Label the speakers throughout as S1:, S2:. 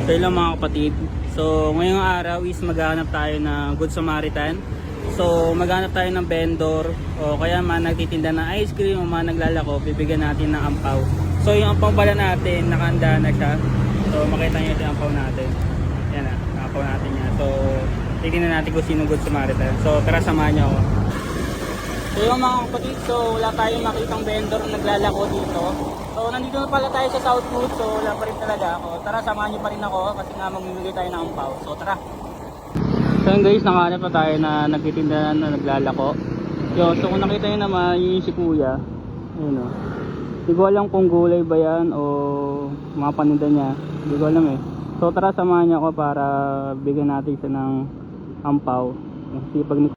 S1: So yun lang mga kapatid. So ngayong araw is maghahanap tayo ng Good Samaritan. So maghanap tayo ng vendor o kaya man nagtitinda ng ice cream o man naglalako, bibigyan natin ng ampaw. So yung ampaw pala natin, nakahanda na siya. So makita nyo yung ampaw natin. Yan na, ampaw natin yan. So titignan natin kung sino Good Samaritan. So tara, samahan nyo ako. So yung mga kapatid, so wala tayong makitang vendor na naglalako dito. So nandito na pala tayo sa Southwood, so wala pa rin talaga ako. Tara, samahan nyo pa rin ako kasi nga mamimigay tayo ng ampaw. So tara. So yun guys, nakahanap na tayo na nagtitinda na naglalako. Yo, so kung nakita nyo naman, yun yung si Kuya. Ayun o. Hindi ko alam kung gulay ba yan o mga paninda niya. Hindi ko alam eh. So tara, samahan niyo ako para bigyan natin siya ng ampaw. Sipag ni.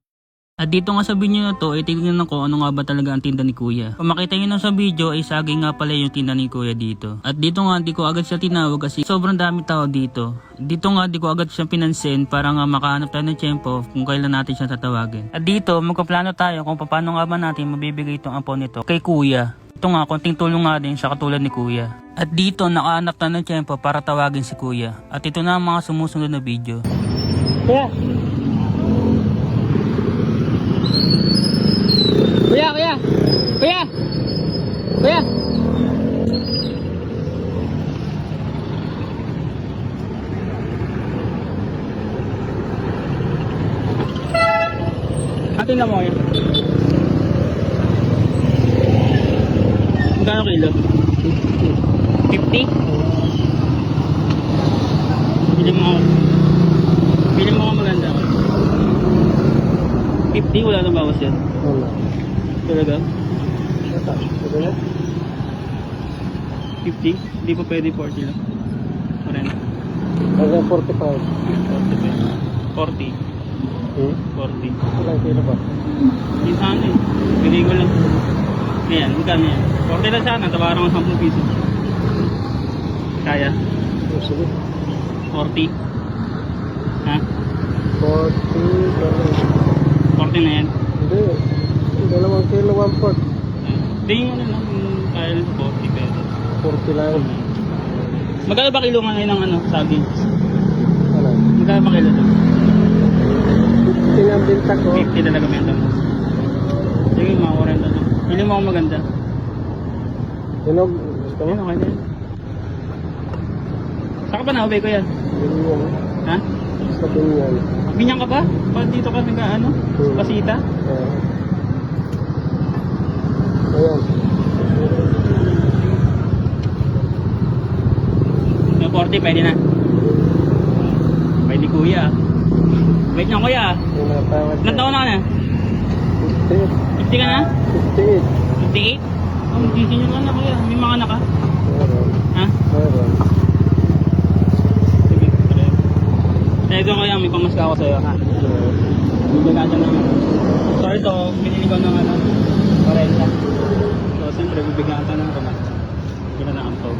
S1: At dito nga sa video na to, tignan ko ano nga ba talaga ang tinda ni Kuya. Kung makita nyo na sa video, ay saging nga pala yung tinda ni Kuya dito. At dito nga, di ko agad siya tinawag kasi sobrang dami tao dito. Dito nga, di ko agad siya pinansin para nga makahanap tayo ng tiyempo kung kailan natin siya tatawagin. At dito, magpaplano tayo kung paano nga ba natin mabibigay itong ampaw nito kay Kuya. Ito nga, konting tulong nga din siya katulad ni Kuya. At dito, nakahanap tayo ng tiyempo para tawagin si Kuya. At ito na ang mga sumusunod na video. Kuya! Kuya, kuya! Kuya! Kuya! Atin na mo yan. Magkano kilo? 50? Pili mo ako. Pili mo ako maganda. 50? Wala nang bawas yan.
S2: Wala.
S1: Talaga?
S2: Ito na?
S1: 50? Hindi pa pwede 40 lang. Parang
S2: Hanggang 45.
S1: 40. 40.
S2: Ilang kilo ba?
S1: Yung sana eh. Bigay ko lang. Ayan, magkano yan? 40 lang sana. Tabarang ang 10 piso. Kaya?
S2: Oh, sige.
S1: 40. Ha?
S2: 40.
S1: 40 na yan.
S2: Hindi. 2 kilo, 1/4.
S1: Hindi yung ano lang. Kaya 40 pesos.
S2: 40 lang.
S1: Magkano ba kilo ngayon ng ano? Saging?
S2: Ano?
S1: Magkano ba kilo doon?
S2: 50 ang binta ko.
S1: 50 talaga benta mo. Sige, mga 40 na. Pili mo ako maganda.
S2: Hinog. Gusto mo?
S1: Ayun, okay na yan. Saka pa na-ubay ko yan?
S2: Binyan.
S1: Ha?
S2: Sa binyan.
S1: Binyan ka ba? Pa dito ka nag ano? Pasita?
S2: Ayan.
S1: Yung 40 pwede na. Pwede Kuya. Wait nyo Kuya.
S2: Tinatawad.
S1: Ilang taon na ka na?
S2: 50.
S1: 50 ka na?
S2: 58.
S1: 58? Oh, hindi nyo ka na Kuya. May mga anak ka?
S2: Meron.
S1: Ha?
S2: Meron.
S1: Sige, pare. Ito Kuya, may pamaska ako sa'yo ha. Bigyan natin naman. So ito, binili ko ng ano, 40. So siyempre, bibigyan natin ng kamas. Bigyan na ng ampaw.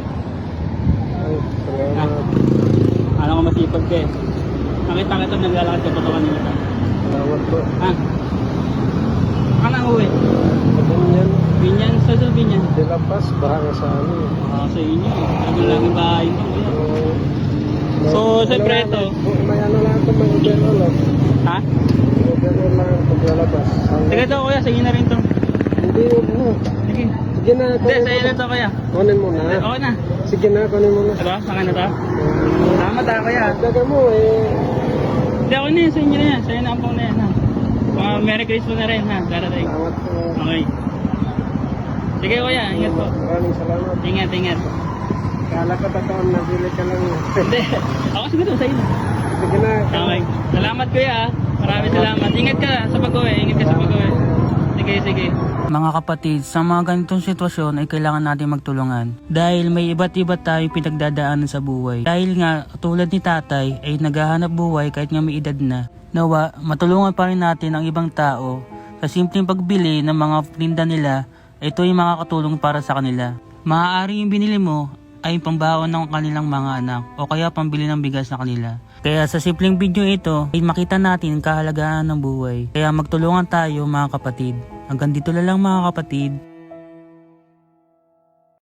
S2: Ay, salamat.
S1: Alam ko masipag ka eh. Nakita ka ito, naglalakad ka pa ito kanina.
S2: Salamat po.
S1: Ha? Saka na uwi.
S2: Sa binyan.
S1: Binyan, sa Binyan.
S2: De La Paz, bahanga sa amin.
S1: Sa inyo eh. Lagi bahay ito. So, siyempre ito.
S2: May ano lang ito, may overall lang.
S1: Ha?
S2: Overall lang ang paglalabas.
S1: Sige ito kuya, sa inyo na rin ito.
S2: Hindi, huwag mo.
S1: Sige.
S2: Sige na,
S1: Hindi, sa inyo na ito kuya.
S2: kunin mo na.
S1: Okay na.
S2: Sige na, kunin mo na.
S1: Ito, saka na ito. Salamat ha kuya.
S2: Daga mo eh.
S1: Hindi ako na yan, sa inyo na yan. Sa inyo na ampaw na yan ha. Merry Christmas na rin ha. Darating.
S2: Salamat po.
S1: Okay. Sige kuya, ingat po.
S2: Maraming salamat.
S1: Ingat, ingat.
S2: Kala ko tataon, nabili ka lang.
S1: Hindi. Ako siguro sa inyo.
S2: Sige na.
S1: Okay. Salamat kuya. Maraming salamat. Ingat ka sa pag-uwi. Ingat ka sa pag-uwi. Sige, sige. Mga kapatid, sa mga ganitong sitwasyon ay kailangan natin magtulungan. Dahil may iba't iba tayong pinagdadaanan sa buhay. Dahil nga, tulad ni tatay ay naghahanap buhay kahit nga may edad na. Nawa, matulungan pa rin natin ang ibang tao sa simpleng pagbili ng mga tinda nila. Ito ay makakatulong para sa kanila. Maaari yung binili mo ay pambaon ng kanilang mga anak o kaya pambili ng bigas na kanila. Kaya sa simpleng video ito ay makita natin ang kahalagahan ng buhay. Kaya magtulungan tayo mga kapatid. Hanggang dito na lang mga kapatid.